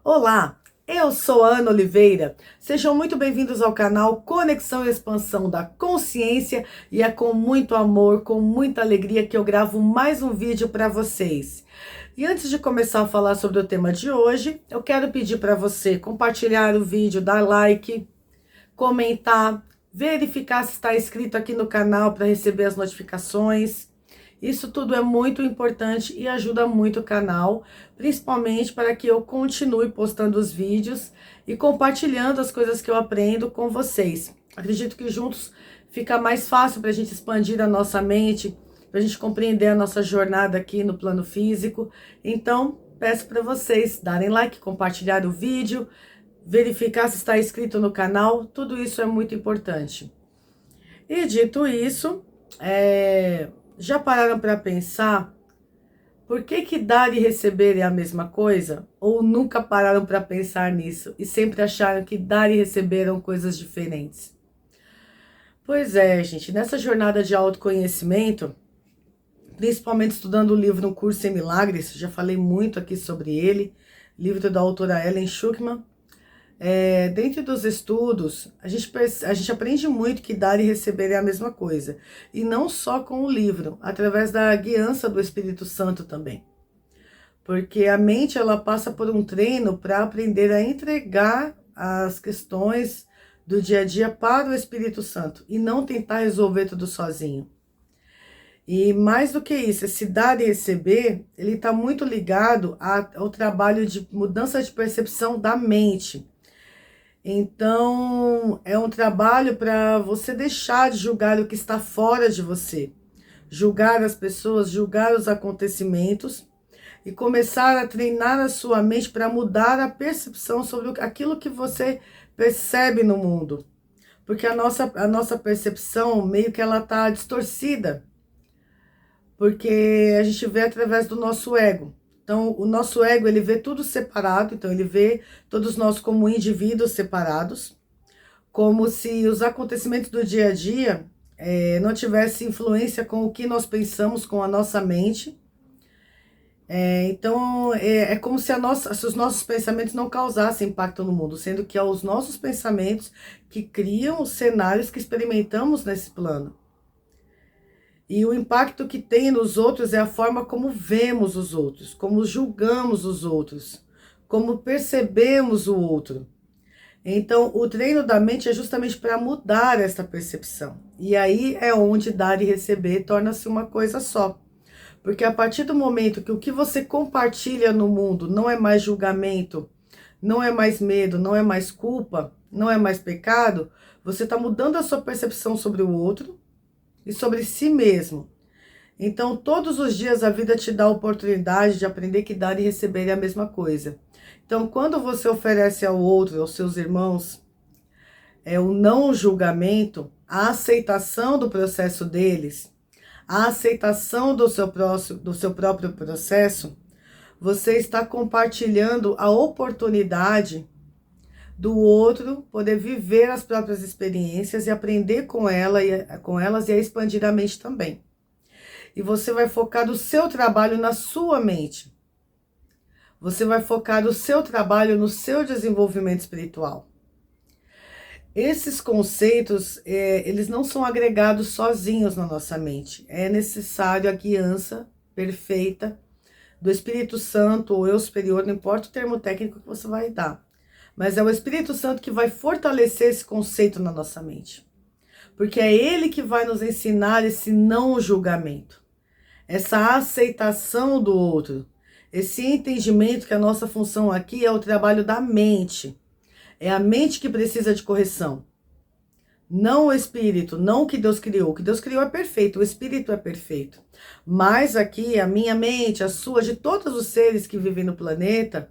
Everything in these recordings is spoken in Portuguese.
Olá, eu sou a Ana Oliveira. Sejam muito bem-vindos ao canal Conexão e Expansão da Consciência e é com muito amor, com muita alegria que eu gravo mais um vídeo para vocês. E antes de começar a falar sobre o tema de hoje, eu quero pedir para você compartilhar o vídeo, dar like, comentar, verificar se está inscrito aqui no canal para receber as notificações. Isso tudo é muito importante e ajuda muito o canal, principalmente para que eu continue postando os vídeos e compartilhando as coisas que eu aprendo com vocês. Acredito que juntos fica mais fácil para a gente expandir a nossa mente, para a gente compreender a nossa jornada aqui no plano físico. Então, peço para vocês darem like, compartilhar o vídeo, verificar se está inscrito no canal, tudo isso é muito importante. E dito isso, já pararam para pensar por que dar e receber é a mesma coisa? Ou nunca pararam para pensar nisso e sempre acharam que dar e receber eram coisas diferentes? Pois é, gente, nessa jornada de autoconhecimento, principalmente estudando o livro Um Curso em Milagres, já falei muito aqui sobre ele, livro da autora Ellen Schuckman. Dentro dos estudos, a gente aprende muito que dar e receber é a mesma coisa. E não só com o livro, através da guiança do Espírito Santo também. Porque a mente, ela passa por um treino para aprender a entregar as questões do dia a dia para o Espírito Santo. E não tentar resolver tudo sozinho. E mais do que isso, esse dar e receber, ele está muito ligado ao trabalho de mudança de percepção da mente. Então, é um trabalho para você deixar de julgar o que está fora de você, julgar as pessoas, julgar os acontecimentos e começar a treinar a sua mente para mudar a percepção sobre aquilo que você percebe no mundo. Porque a nossa percepção meio que ela está distorcida, porque a gente vê através do nosso ego. Então, o nosso ego, ele vê tudo separado, então ele vê todos nós como indivíduos separados, como se os acontecimentos do dia a dia não tivessem influência com o que nós pensamos, com a nossa mente. Então, é como se os nossos pensamentos não causassem impacto no mundo, sendo que é os nossos pensamentos que criam os cenários que experimentamos nesse plano. E o impacto que tem nos outros é a forma como vemos os outros, como julgamos os outros, como percebemos o outro. Então, o treino da mente é justamente para mudar essa percepção. E aí é onde dar e receber torna-se uma coisa só. Porque a partir do momento que o que você compartilha no mundo não é mais julgamento, não é mais medo, não é mais culpa, não é mais pecado, você está mudando a sua percepção sobre o outro e sobre si mesmo. Então, todos os dias a vida te dá a oportunidade de aprender que dar e receber é a mesma coisa. Então, quando você oferece ao outro, aos seus irmãos, o não julgamento, a aceitação do processo deles, a aceitação do seu próprio processo, você está compartilhando a oportunidade do outro poder viver as próprias experiências e aprender com elas e a expandir a mente também. E você vai focar o seu trabalho na sua mente. Você vai focar o seu trabalho no seu desenvolvimento espiritual. Esses conceitos, eles não são agregados sozinhos na nossa mente. É necessário a guiança perfeita do Espírito Santo ou eu superior, não importa o termo técnico que você vai dar. Mas é o Espírito Santo que vai fortalecer esse conceito na nossa mente. Porque é ele que vai nos ensinar esse não julgamento. Essa aceitação do outro. Esse entendimento que a nossa função aqui é o trabalho da mente. É a mente que precisa de correção. Não o espírito, não o que Deus criou. O que Deus criou é perfeito, o espírito é perfeito. Mas aqui a minha mente, a sua, de todos os seres que vivem no planeta,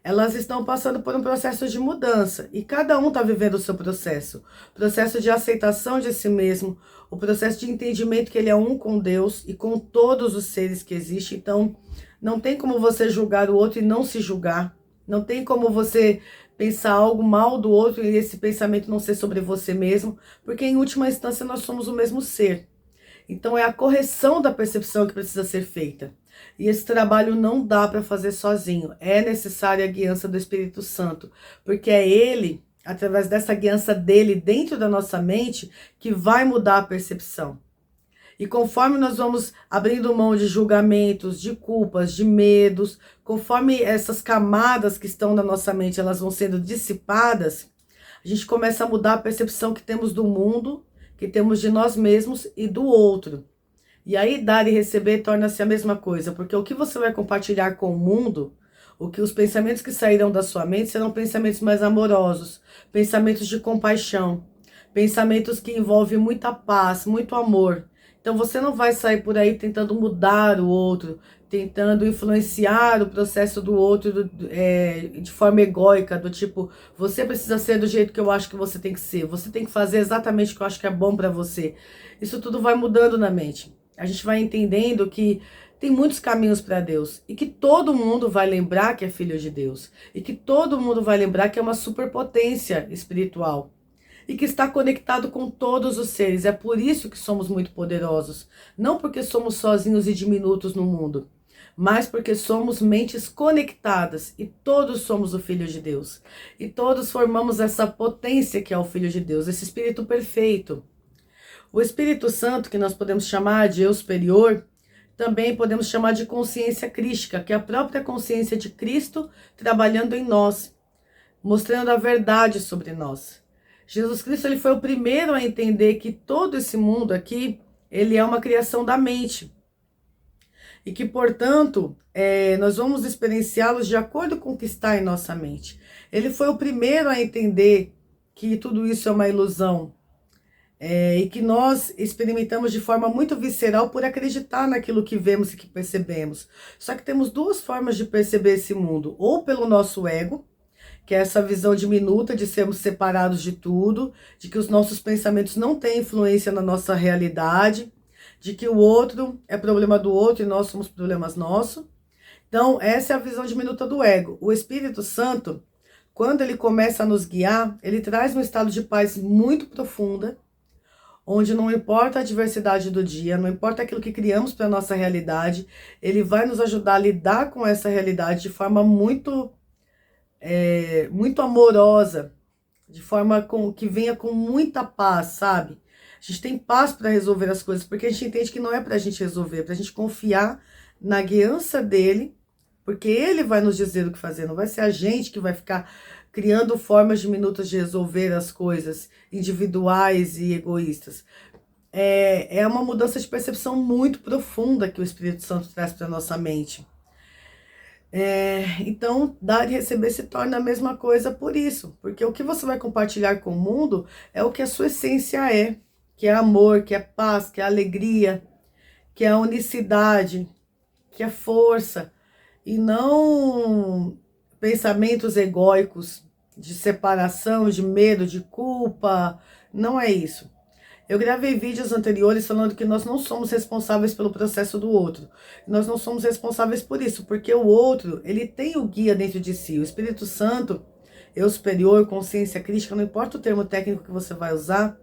elas estão passando por um processo de mudança e cada um está vivendo o seu processo de aceitação de si mesmo, o processo de entendimento que ele é um com Deus e com todos os seres que existem. Então, não tem como você julgar o outro e não se julgar, não tem como você pensar algo mal do outro e esse pensamento não ser sobre você mesmo, porque em última instância nós somos o mesmo ser. Então é a correção da percepção que precisa ser feita. E esse trabalho não dá para fazer sozinho. É necessária a guiança do Espírito Santo, porque é ele, através dessa guiança dele dentro da nossa mente, que vai mudar a percepção. E conforme nós vamos abrindo mão de julgamentos, de culpas, de medos, conforme essas camadas que estão na nossa mente, elas vão sendo dissipadas, a gente começa a mudar a percepção que temos do mundo, que temos de nós mesmos e do outro. E aí dar e receber torna-se a mesma coisa, porque o que você vai compartilhar com o mundo, os pensamentos que sairão da sua mente serão pensamentos mais amorosos, pensamentos de compaixão, pensamentos que envolvem muita paz, muito amor. Então você não vai sair por aí tentando mudar o outro, tentando influenciar o processo do outro de forma egóica, do tipo, você precisa ser do jeito que eu acho que você tem que ser, você tem que fazer exatamente o que eu acho que é bom para você. Isso tudo vai mudando na mente. A gente vai entendendo que tem muitos caminhos para Deus e que todo mundo vai lembrar que é filho de Deus e que todo mundo vai lembrar que é uma superpotência espiritual e que está conectado com todos os seres. É por isso que somos muito poderosos, não porque somos sozinhos e diminutos no mundo, mas porque somos mentes conectadas e todos somos o Filho de Deus. E todos formamos essa potência que é o Filho de Deus, esse Espírito perfeito. O Espírito Santo, que nós podemos chamar de eu superior, também podemos chamar de consciência crística, que é a própria consciência de Cristo trabalhando em nós, mostrando a verdade sobre nós. Jesus Cristo, ele foi o primeiro a entender que todo esse mundo aqui, ele é uma criação da mente. E que, portanto, nós vamos experienciá-los de acordo com o que está em nossa mente. Ele foi o primeiro a entender que tudo isso é uma ilusão. E que nós experimentamos de forma muito visceral por acreditar naquilo que vemos e que percebemos. Só que temos duas formas de perceber esse mundo. Ou pelo nosso ego, que é essa visão diminuta de sermos separados de tudo, de que os nossos pensamentos não têm influência na nossa realidade, de que o outro é problema do outro e nós somos problemas nossos. Então, essa é a visão diminuta do ego. O Espírito Santo, quando ele começa a nos guiar, ele traz um estado de paz muito profunda, onde não importa a adversidade do dia, não importa aquilo que criamos para a nossa realidade, ele vai nos ajudar a lidar com essa realidade de forma muito amorosa, de forma que venha com muita paz, sabe? A gente tem paz para resolver as coisas, porque a gente entende que não é para a gente resolver, é para a gente confiar na guiança dele, porque ele vai nos dizer o que fazer, não vai ser a gente que vai ficar criando formas diminutas de resolver as coisas individuais e egoístas. É uma mudança de percepção muito profunda que o Espírito Santo traz para a nossa mente. Então, dar e receber se torna a mesma coisa por isso, porque o que você vai compartilhar com o mundo é o que a sua essência é, que é amor, que é paz, que é alegria, que é unicidade, que é força, e não pensamentos egóicos de separação, de medo, de culpa. Não é isso. Eu gravei vídeos anteriores falando que nós não somos responsáveis pelo processo do outro. Nós não somos responsáveis por isso, porque o outro, ele tem o guia dentro de si. O Espírito Santo, eu superior, consciência crítica, não importa o termo técnico que você vai usar,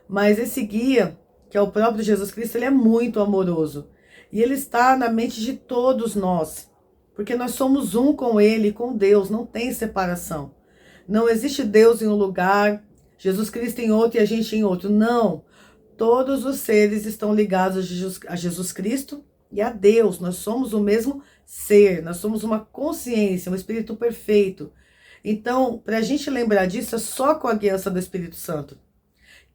mas esse guia, que é o próprio Jesus Cristo, ele é muito amoroso. E ele está na mente de todos nós, porque nós somos um com ele, com Deus, não tem separação. Não existe Deus em um lugar, Jesus Cristo em outro e a gente em outro. Não. Todos os seres estão ligados a Jesus Cristo e a Deus. Nós somos o mesmo ser. Nós somos uma consciência, um Espírito perfeito. Então, para a gente lembrar disso, é só com a guiança do Espírito Santo,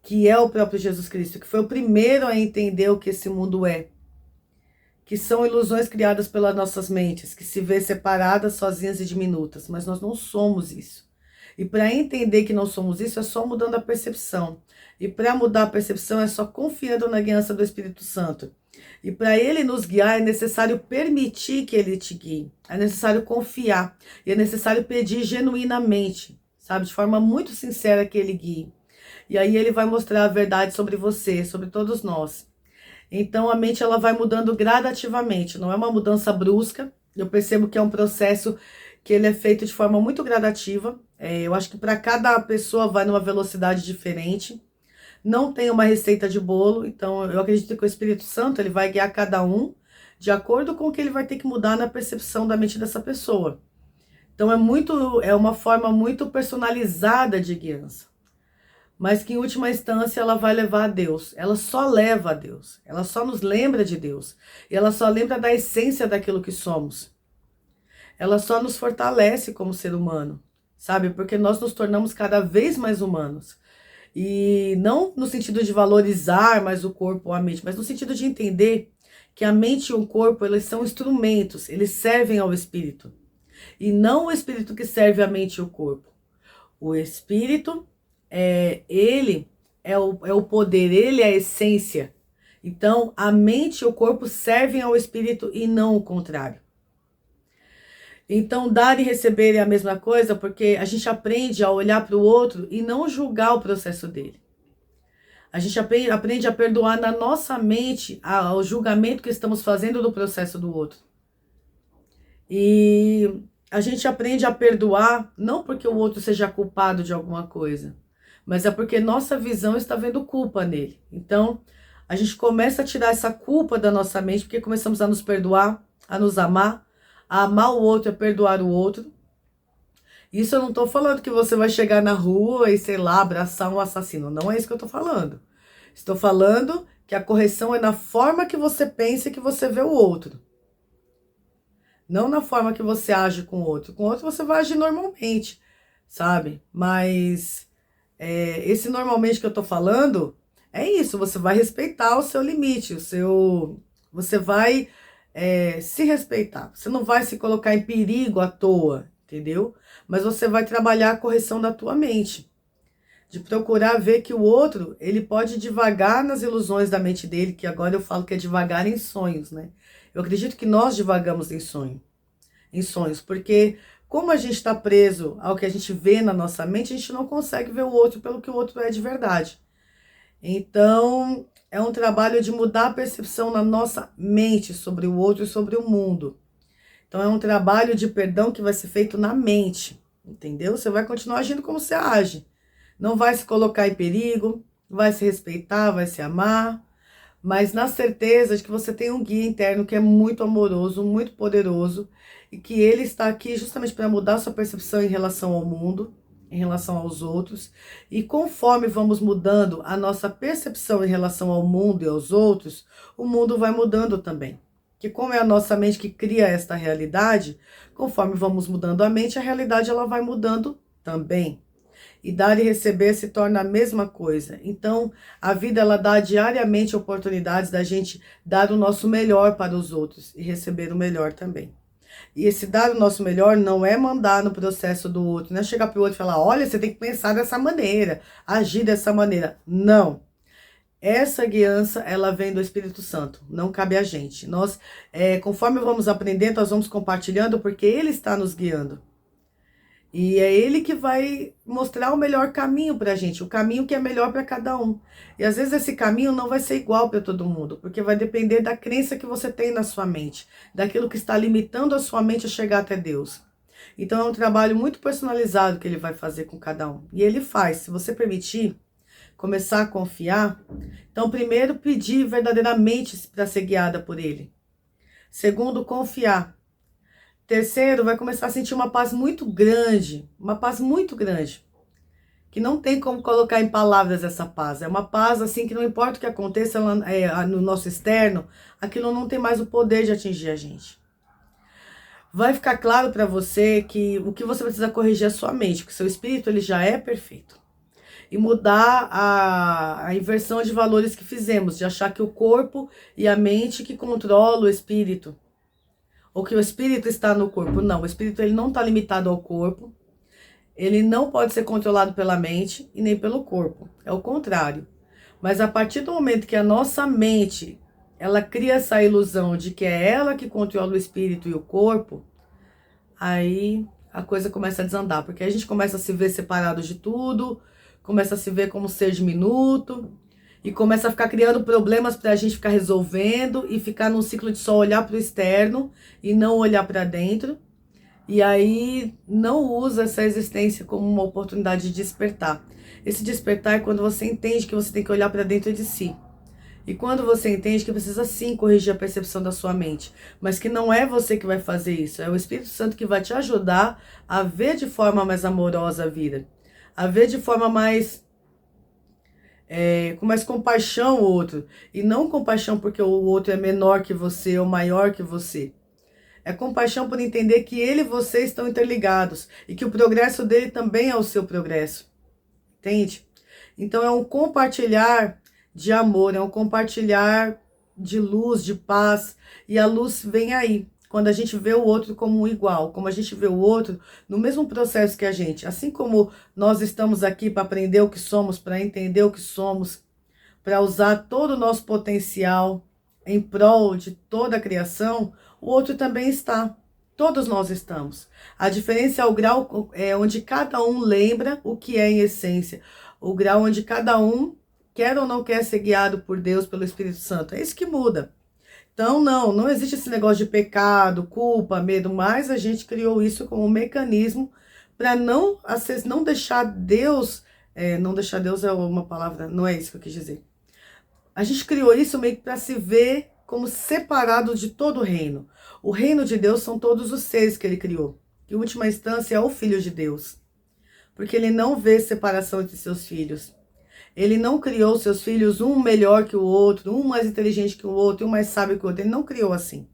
que é o próprio Jesus Cristo, que foi o primeiro a entender o que esse mundo é. Que são ilusões criadas pelas nossas mentes, que se vê separadas, sozinhas e diminutas. Mas nós não somos isso. E para entender que não somos isso, é só mudando a percepção. E para mudar a percepção, é só confiando na guiança do Espírito Santo. E para ele nos guiar, é necessário permitir que ele te guie. É necessário confiar. E é necessário pedir genuinamente, sabe? De forma muito sincera que ele guie. E aí ele vai mostrar a verdade sobre você, sobre todos nós. Então a mente ela vai mudando gradativamente. Não é uma mudança brusca. Eu percebo que é um processo que ele é feito de forma muito gradativa. Eu acho que para cada pessoa vai numa velocidade diferente. não tem uma receita de bolo, então eu acredito que o Espírito Santo ele vai guiar cada um de acordo com o que ele vai ter que mudar na percepção da mente dessa pessoa. Então é uma forma muito personalizada de guiança, mas que em última instância ela vai levar a Deus. Ela só leva a Deus, ela só nos lembra de Deus, e ela só lembra da essência daquilo que somos. Ela só nos fortalece como ser humano, sabe? Porque nós nos tornamos cada vez mais humanos. E não no sentido de valorizar mais o corpo ou a mente, mas no sentido de entender que a mente e o corpo, eles são instrumentos, eles servem ao espírito. E não o espírito que serve a mente e o corpo. O espírito, ele é o poder, ele é a essência. Então, a mente e o corpo servem ao espírito e não o contrário. Então, dar e receber é a mesma coisa, porque a gente aprende a olhar para o outro e não julgar o processo dele. A gente aprende a perdoar na nossa mente o julgamento que estamos fazendo do processo do outro. E a gente aprende a perdoar não porque o outro seja culpado de alguma coisa, mas é porque nossa visão está vendo culpa nele. Então, a gente começa a tirar essa culpa da nossa mente, porque começamos a nos perdoar, a nos amar. A amar o outro é perdoar o outro. Isso eu não tô falando que você vai chegar na rua e, sei lá, abraçar um assassino. Não é isso que eu tô falando. Estou falando que a correção é na forma que você pensa e que você vê o outro. Não na forma que você age com o outro. Com o outro você vai agir normalmente, sabe? Mas esse normalmente que eu tô falando é isso. Você vai respeitar o seu limite, você vai se respeitar. Você não vai se colocar em perigo à toa, entendeu? Mas você vai trabalhar a correção da tua mente. De procurar ver que o outro, ele pode divagar nas ilusões da mente dele, que agora eu falo que é divagar em sonhos, né? Eu acredito que nós divagamos em sonhos, porque como a gente está preso ao que a gente vê na nossa mente, a gente não consegue ver o outro pelo que o outro é de verdade. Então, é um trabalho de mudar a percepção na nossa mente sobre o outro e sobre o mundo. Então, é um trabalho de perdão que vai ser feito na mente, entendeu? Você vai continuar agindo como você age. Não vai se colocar em perigo, vai se respeitar, vai se amar, mas na certeza de que você tem um guia interno que é muito amoroso, muito poderoso, e que ele está aqui justamente para mudar a sua percepção em relação ao mundo, em relação aos outros, e conforme vamos mudando a nossa percepção em relação ao mundo e aos outros, o mundo vai mudando também. Que como é a nossa mente que cria esta realidade, conforme vamos mudando a mente, a realidade ela vai mudando também. E dar e receber se torna a mesma coisa. Então, a vida ela dá diariamente oportunidades da gente dar o nosso melhor para os outros e receber o melhor também. E esse dar o nosso melhor não é mandar no processo do outro, não é chegar para o outro e falar, olha, você tem que pensar dessa maneira, agir dessa maneira. Não. Essa guiança, ela vem do Espírito Santo, não cabe a gente. Nós, conforme vamos aprendendo, nós vamos compartilhando, porque Ele está nos guiando. E é Ele que vai mostrar o melhor caminho para a gente, o caminho que é melhor para cada um. E às vezes esse caminho não vai ser igual para todo mundo, porque vai depender da crença que você tem na sua mente, daquilo que está limitando a sua mente a chegar até Deus. Então é um trabalho muito personalizado que Ele vai fazer com cada um. E Ele faz, se você permitir, começar a confiar. Então, primeiro, pedir verdadeiramente para ser guiada por Ele. Segundo, confiar. Terceiro, vai começar a sentir uma paz muito grande, que não tem como colocar em palavras essa paz. É uma paz assim que não importa o que aconteça no nosso externo, aquilo não tem mais o poder de atingir a gente. Vai ficar claro para você que o que você precisa corrigir é a sua mente, porque seu espírito ele já é perfeito. E mudar a inversão de valores que fizemos, de achar que o corpo e a mente que controlam o espírito. Ou que o espírito está no corpo. Não, o espírito ele não está limitado ao corpo. Ele não pode ser controlado pela mente e nem pelo corpo. É o contrário. Mas a partir do momento que a nossa mente, ela cria essa ilusão de que é ela que controla o espírito e o corpo, aí a coisa começa a desandar. Porque a gente começa a se ver separado de tudo, começa a se ver como ser diminuto, e começa a ficar criando problemas para a gente ficar resolvendo e ficar num ciclo de só olhar para o externo e não olhar para dentro. E aí não usa essa existência como uma oportunidade de despertar. Esse despertar é quando você entende que você tem que olhar para dentro de si. E quando você entende que precisa sim corrigir a percepção da sua mente, mas que não é você que vai fazer isso, é o Espírito Santo que vai te ajudar a ver de forma mais amorosa a vida, a ver de forma mais com mais compaixão o outro, e não compaixão porque o outro é menor que você ou maior que você. É compaixão por entender que ele e você estão interligados e que o progresso dele também é o seu progresso. Entende? Então é um compartilhar de amor, é um compartilhar de luz, de paz, e a luz vem aí, quando a gente vê o outro como um igual, como a gente vê o outro no mesmo processo que a gente. Assim como nós estamos aqui para aprender o que somos, para entender o que somos, para usar todo o nosso potencial em prol de toda a criação, o outro também está. Todos nós estamos. A diferença é o grau onde cada um lembra o que é em essência. O grau onde cada um quer ou não quer ser guiado por Deus, pelo Espírito Santo. É isso que muda. Então, não existe esse negócio de pecado, culpa, medo, mas a gente criou isso como um mecanismo para não deixar Deus. Não deixar Deus é uma palavra, não é isso que eu quis dizer. A gente criou isso meio que para se ver como separado de todo o reino. O reino de Deus são todos os seres que ele criou. Em última instância, é o Filho de Deus. Porque ele não vê separação entre seus filhos. Ele não criou seus filhos um melhor que o outro, um mais inteligente que o outro, um mais sábio que o outro. Ele não criou assim.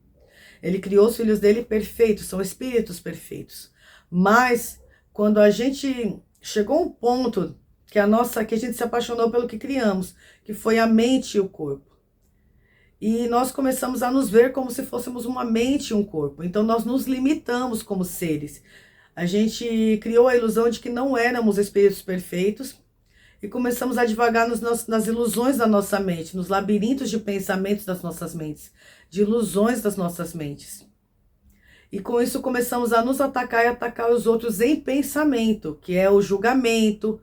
Ele criou os filhos dele perfeitos, são espíritos perfeitos. Mas quando a gente chegou a um ponto que a gente se apaixonou pelo que criamos, que foi a mente e o corpo. E nós começamos a nos ver como se fôssemos uma mente e um corpo. Então nós nos limitamos como seres. A gente criou a ilusão de que não éramos espíritos perfeitos e começamos a divagar nas ilusões da nossa mente, nos labirintos de pensamentos das nossas mentes, de ilusões das nossas mentes. E com isso começamos a nos atacar e atacar os outros em pensamento, que é o julgamento,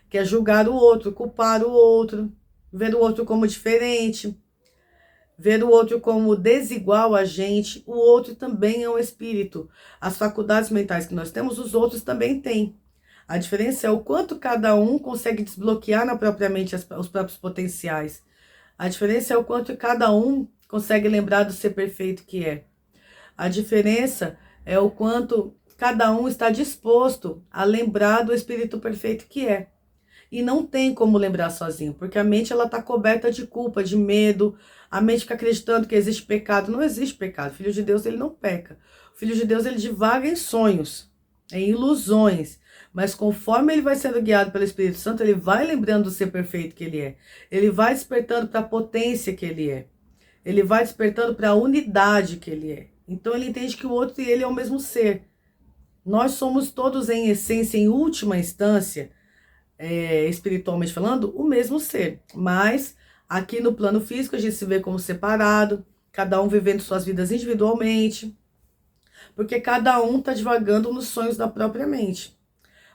que é julgar o outro, culpar o outro, ver o outro como diferente, ver o outro como desigual a gente. O outro também é um espírito. As faculdades mentais que nós temos, os outros também têm. A diferença é o quanto cada um consegue desbloquear na própria mente os próprios potenciais. A diferença é o quanto cada um consegue lembrar do ser perfeito que é. A diferença é o quanto cada um está disposto a lembrar do espírito perfeito que é. E não tem como lembrar sozinho, porque a mente ela está coberta de culpa, de medo. A mente fica acreditando que existe pecado. Não existe pecado. O Filho de Deus ele não peca. O Filho de Deus ele divaga em sonhos, em ilusões. Mas conforme ele vai sendo guiado pelo Espírito Santo, ele vai lembrando do ser perfeito que ele é. Ele vai despertando para a potência que ele é. Ele vai despertando para a unidade que ele é. Então ele entende que o outro e ele é o mesmo ser. Nós somos todos em essência, em última instância, espiritualmente falando, o mesmo ser. Mas aqui no plano físico a gente se vê como separado, cada um vivendo suas vidas individualmente, porque cada um está divagando nos sonhos da própria mente.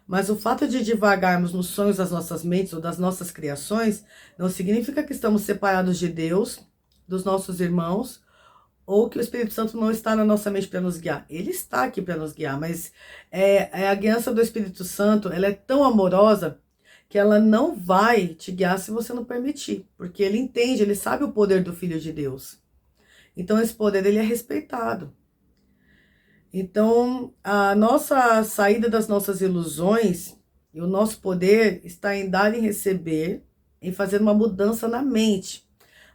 Mas o fato de divagarmos nos sonhos das nossas mentes ou das nossas criações não significa que estamos separados de Deus, dos nossos irmãos, ou que o Espírito Santo não está na nossa mente para nos guiar. Ele está aqui para nos guiar, mas a guiança do Espírito Santo, ela é tão amorosa que ela não vai te guiar se você não permitir, porque ele entende, ele sabe o poder do Filho de Deus. Então esse poder ele é respeitado. Então a nossa saída das nossas ilusões e o nosso poder está em dar e receber, em fazer uma mudança na mente.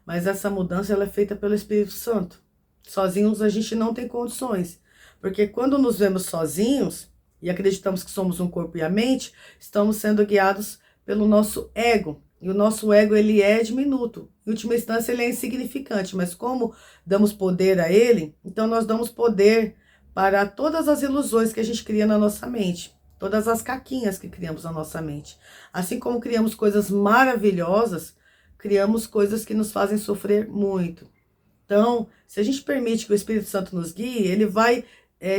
Mas essa mudança ela é feita pelo Espírito Santo. Sozinhos a gente não tem condições, porque quando nos vemos sozinhos e acreditamos que somos um corpo e a mente, estamos sendo guiados pelo nosso ego. E o nosso ego ele é diminuto. Em última instância ele é insignificante, mas como damos poder a ele, então nós damos poder para todas as ilusões que a gente cria na nossa mente, todas as caquinhas que criamos na nossa mente. Assim como criamos coisas maravilhosas, criamos coisas que nos fazem sofrer muito. Então, se a gente permite que o Espírito Santo nos guie, ele vai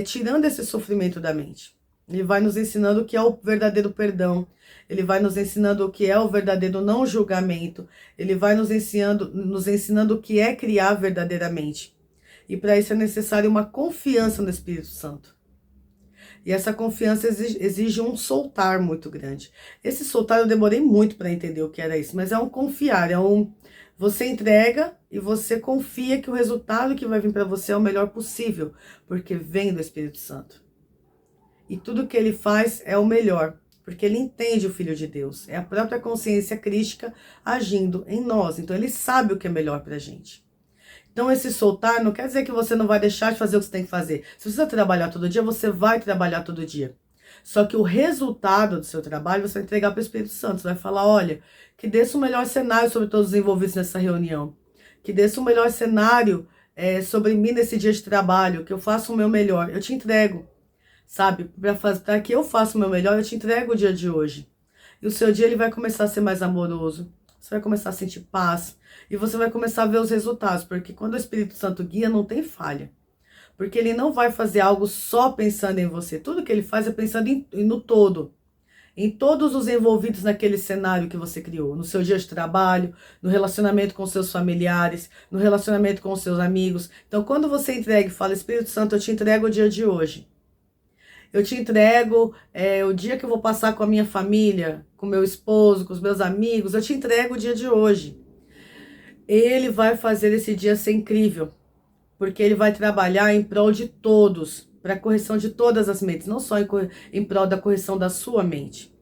tirando esse sofrimento da mente. Ele vai nos ensinando o que é o verdadeiro perdão. Ele vai nos ensinando o que é o verdadeiro não julgamento. Ele vai nos ensinando o que é criar verdadeiramente. E para isso é necessário uma confiança no Espírito Santo. E essa confiança exige um soltar muito grande. Esse soltar eu demorei muito para entender o que era isso, mas é um confiar, você entrega e você confia que o resultado que vai vir para você é o melhor possível, porque vem do Espírito Santo. E tudo que ele faz é o melhor, porque ele entende o Filho de Deus. É a própria consciência crística agindo em nós. Então ele sabe o que é melhor pra gente. Então esse soltar não quer dizer que você não vai deixar de fazer o que você tem que fazer. Se você trabalhar todo dia, você vai trabalhar todo dia. Só que o resultado do seu trabalho você vai entregar para o Espírito Santo. Você vai falar, olha, que desça o melhor cenário sobre todos os envolvidos nessa reunião. Que desça o melhor cenário sobre mim nesse dia de trabalho. Que eu faça o meu melhor. Eu te entrego. Sabe, para que eu faça o meu melhor, eu te entrego o dia de hoje. E o seu dia ele vai começar a ser mais amoroso. Você vai começar a sentir paz. E você vai começar a ver os resultados. Porque quando o Espírito Santo guia, não tem falha. Porque ele não vai fazer algo só pensando em você. Tudo que ele faz é pensando no todo. Em todos os envolvidos naquele cenário que você criou. No seu dia de trabalho, no relacionamento com seus familiares, no relacionamento com os seus amigos. Então, quando você entrega e fala, Espírito Santo, eu te entrego o dia de hoje. Eu te entrego o dia que eu vou passar com a minha família, com meu esposo, com os meus amigos. Eu te entrego o dia de hoje. Ele vai fazer esse dia ser incrível. Porque ele vai trabalhar em prol de todos. Para a correção de todas as mentes. Não só em prol da correção da sua mente.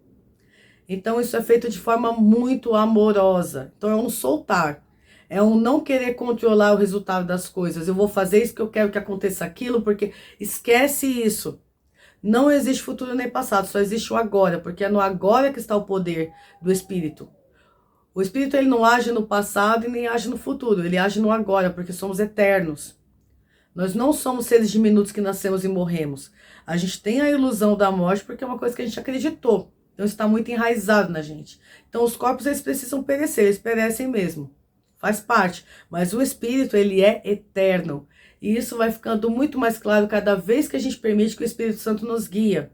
Então isso é feito de forma muito amorosa. Então é um soltar. É um não querer controlar o resultado das coisas. Eu vou fazer isso que eu quero que aconteça aquilo. Porque esquece isso. Não existe futuro nem passado, só existe o agora, porque é no agora que está o poder do Espírito. O Espírito ele não age no passado e nem age no futuro, ele age no agora, porque somos eternos. Nós não somos seres diminutos que nascemos e morremos. A gente tem a ilusão da morte porque é uma coisa que a gente acreditou. Então está muito enraizado na gente. Então os corpos eles precisam perecer, eles perecem mesmo. Faz parte, mas o Espírito ele é eterno. E isso vai ficando muito mais claro cada vez que a gente permite que o Espírito Santo nos guia.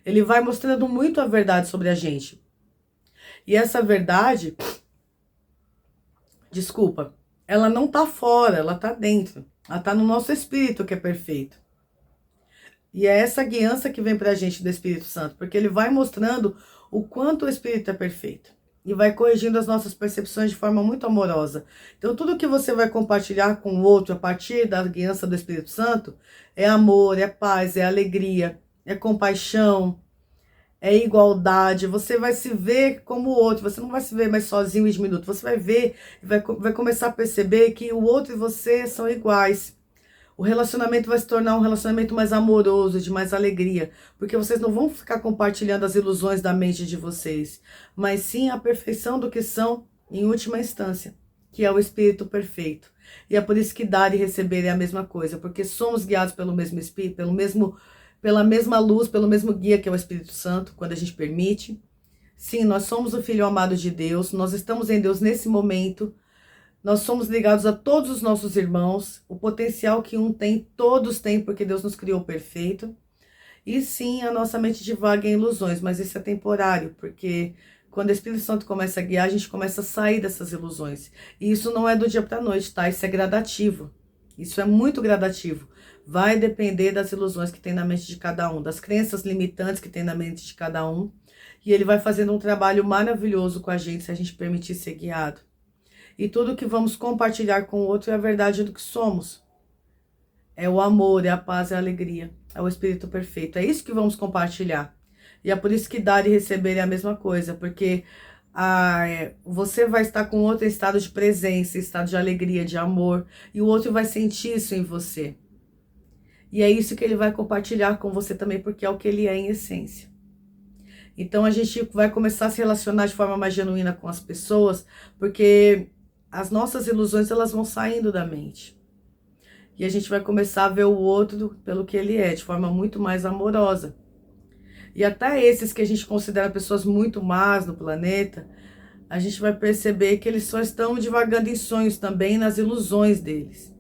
Ele vai mostrando muito a verdade sobre a gente. E essa verdade, desculpa, ela não tá fora, ela tá dentro. Ela tá no nosso espírito que é perfeito. E é essa guiança que vem pra gente do Espírito Santo, porque ele vai mostrando o quanto o Espírito é perfeito. E vai corrigindo as nossas percepções de forma muito amorosa. Então, tudo que você vai compartilhar com o outro a partir da guiança do Espírito Santo é amor, é paz, é alegria, é compaixão, é igualdade. Você vai se ver como o outro, você não vai se ver mais sozinho e diminuto. Você vai ver, vai começar a perceber que o outro e você são iguais. O relacionamento vai se tornar um relacionamento mais amoroso, de mais alegria. Porque vocês não vão ficar compartilhando as ilusões da mente de vocês. Mas sim a perfeição do que são em última instância. Que é o Espírito perfeito. E é por isso que dar e receber é a mesma coisa. Porque somos guiados pelo mesmo Espírito, pela mesma luz, pelo mesmo guia que é o Espírito Santo. Quando a gente permite. Sim, nós somos o Filho amado de Deus. Nós estamos em Deus nesse momento. Nós somos ligados a todos os nossos irmãos. O potencial que um tem, todos têm, porque Deus nos criou perfeito. E sim, a nossa mente divaga em ilusões, mas isso é temporário, porque quando o Espírito Santo começa a guiar, a gente começa a sair dessas ilusões. E isso não é do dia para a noite, tá? Isso é gradativo. Isso é muito gradativo. Vai depender das ilusões que tem na mente de cada um, das crenças limitantes que tem na mente de cada um. E ele vai fazendo um trabalho maravilhoso com a gente, se a gente permitir ser guiado. E tudo que vamos compartilhar com o outro é a verdade do que somos. É o amor, é a paz, é a alegria. É o Espírito perfeito. É isso que vamos compartilhar. E é por isso que dar e receber é a mesma coisa. Porque você vai estar com outro estado de presença, estado de alegria, de amor. E o outro vai sentir isso em você. E é isso que ele vai compartilhar com você também, porque é o que ele é em essência. Então a gente vai começar a se relacionar de forma mais genuína com as pessoas, porque as nossas ilusões elas vão saindo da mente. E a gente vai começar a ver o outro pelo que ele é, de forma muito mais amorosa. E até esses que a gente considera pessoas muito más no planeta, a gente vai perceber que eles só estão divagando em sonhos também, nas ilusões deles.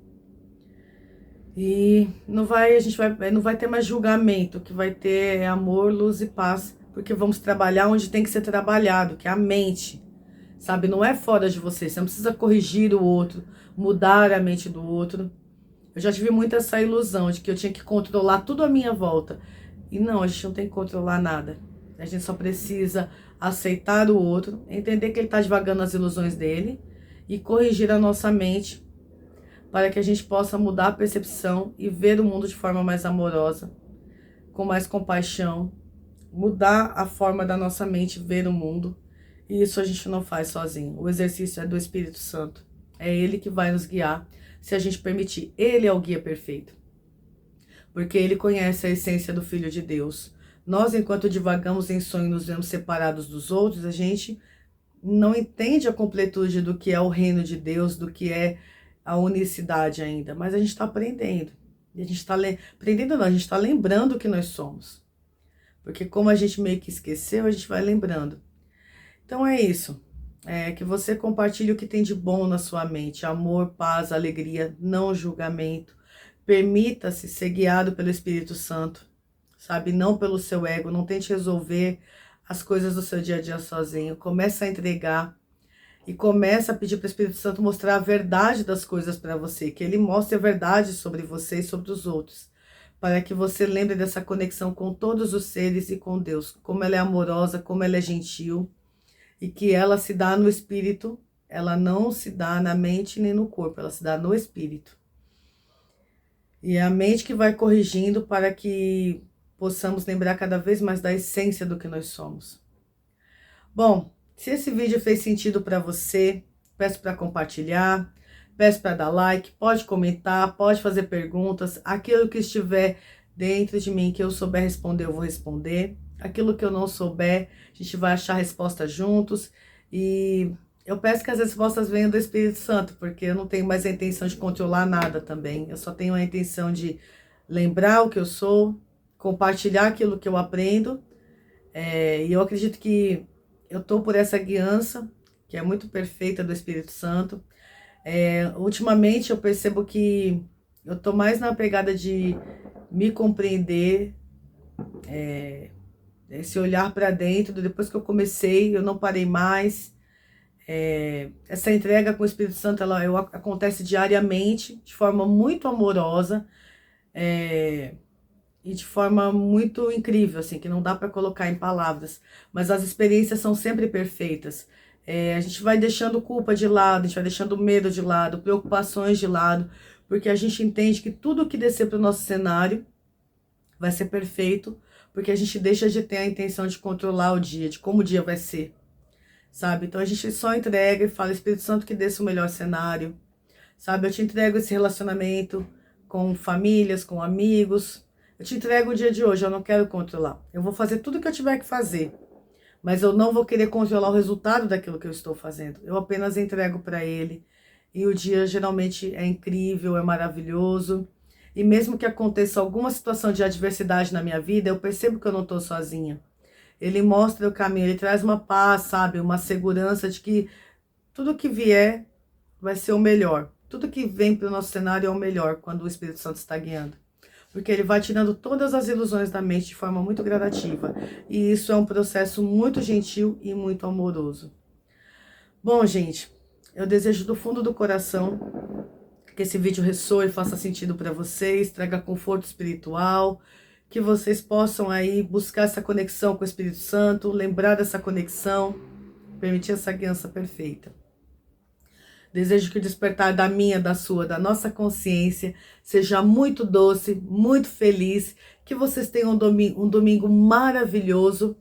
E não vai ter mais julgamento, o que vai ter é amor, luz e paz, porque vamos trabalhar onde tem que ser trabalhado, que é a mente. Sabe, não é fora de você não precisa corrigir o outro, mudar a mente do outro. Eu já tive muito essa ilusão de que eu tinha que controlar tudo à minha volta. E não, a gente não tem que controlar nada. A gente só precisa aceitar o outro, entender que ele está divagando as ilusões dele e corrigir a nossa mente para que a gente possa mudar a percepção e ver o mundo de forma mais amorosa, com mais compaixão, mudar a forma da nossa mente ver o mundo. E isso a gente não faz sozinho. O exercício é do Espírito Santo. É ele que vai nos guiar, se a gente permitir. Ele é o guia perfeito, porque ele conhece a essência do Filho de Deus. Nós, enquanto divagamos em sonho, nos vemos separados dos outros, a gente não entende a completude do que é o reino de Deus, do que é a unicidade ainda, mas a gente está aprendendo. E a gente está aprendendo, não, a gente está lembrando que nós somos. Porque como a gente meio que esqueceu, a gente vai lembrando. Então é isso. Que você compartilhe o que tem de bom na sua mente. Amor, paz, alegria, não julgamento. Permita-se ser guiado pelo Espírito Santo, sabe? Não pelo seu ego. Não tente resolver as coisas do seu dia a dia sozinho. Começa a entregar e começa a pedir para o Espírito Santo mostrar a verdade das coisas para você. Que ele mostre a verdade sobre você e sobre os outros. Para que você lembre dessa conexão com todos os seres e com Deus. Como ela é amorosa, como ela é gentil. E que ela se dá no espírito. Ela não se dá na mente nem no corpo. Ela se dá no espírito. E é a mente que vai corrigindo para que possamos lembrar cada vez mais da essência do que nós somos. Bom, se esse vídeo fez sentido para você, peço para compartilhar, peço para dar like, pode comentar, pode fazer perguntas. Aquilo que estiver dentro de mim, que eu souber responder, eu vou responder. Aquilo que eu não souber, a gente vai achar a resposta juntos. E eu peço que as respostas venham do Espírito Santo, porque eu não tenho mais a intenção de controlar nada também. Eu só tenho a intenção de lembrar o que eu sou, compartilhar aquilo que eu aprendo. E eu acredito que eu estou por essa guiança, que é muito perfeita do Espírito Santo. Ultimamente eu percebo que eu estou mais na pegada de me compreender, esse olhar para dentro. Depois que eu comecei, eu não parei mais. Essa entrega com o Espírito Santo, ela acontece diariamente, de forma muito amorosa, e de forma muito incrível, assim, que não dá para colocar em palavras, mas as experiências são sempre perfeitas. A gente vai deixando culpa de lado, a gente vai deixando medo de lado, preocupações de lado, porque a gente entende que tudo que descer para o nosso cenário vai ser perfeito, porque a gente deixa de ter a intenção de controlar o dia, de como o dia vai ser, sabe? Então a gente só entrega e fala: Espírito Santo, que desça o melhor cenário, sabe? Eu te entrego esse relacionamento com famílias, com amigos. Eu te entrego o dia de hoje, eu não quero controlar. Eu vou fazer tudo o que eu tiver que fazer, mas eu não vou querer controlar o resultado daquilo que eu estou fazendo. Eu apenas entrego para ele. E o dia geralmente é incrível, é maravilhoso. E mesmo que aconteça alguma situação de adversidade na minha vida, eu percebo que eu não estou sozinha. Ele mostra o caminho, ele traz uma paz, sabe? Uma segurança de que tudo que vier vai ser o melhor. Tudo que vem para o nosso cenário é o melhor quando o Espírito Santo está guiando. Porque ele vai tirando todas as ilusões da mente de forma muito gradativa. E isso é um processo muito gentil e muito amoroso. Bom, gente, eu desejo do fundo do coração que esse vídeo ressoe e faça sentido para vocês, traga conforto espiritual, que vocês possam aí buscar essa conexão com o Espírito Santo, lembrar dessa conexão, permitir essa guiança perfeita. Desejo que o despertar da minha, da sua, da nossa consciência seja muito doce, muito feliz. Que vocês tenham um domingo maravilhoso.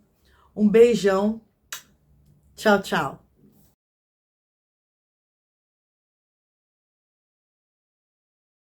Um beijão. Tchau, tchau.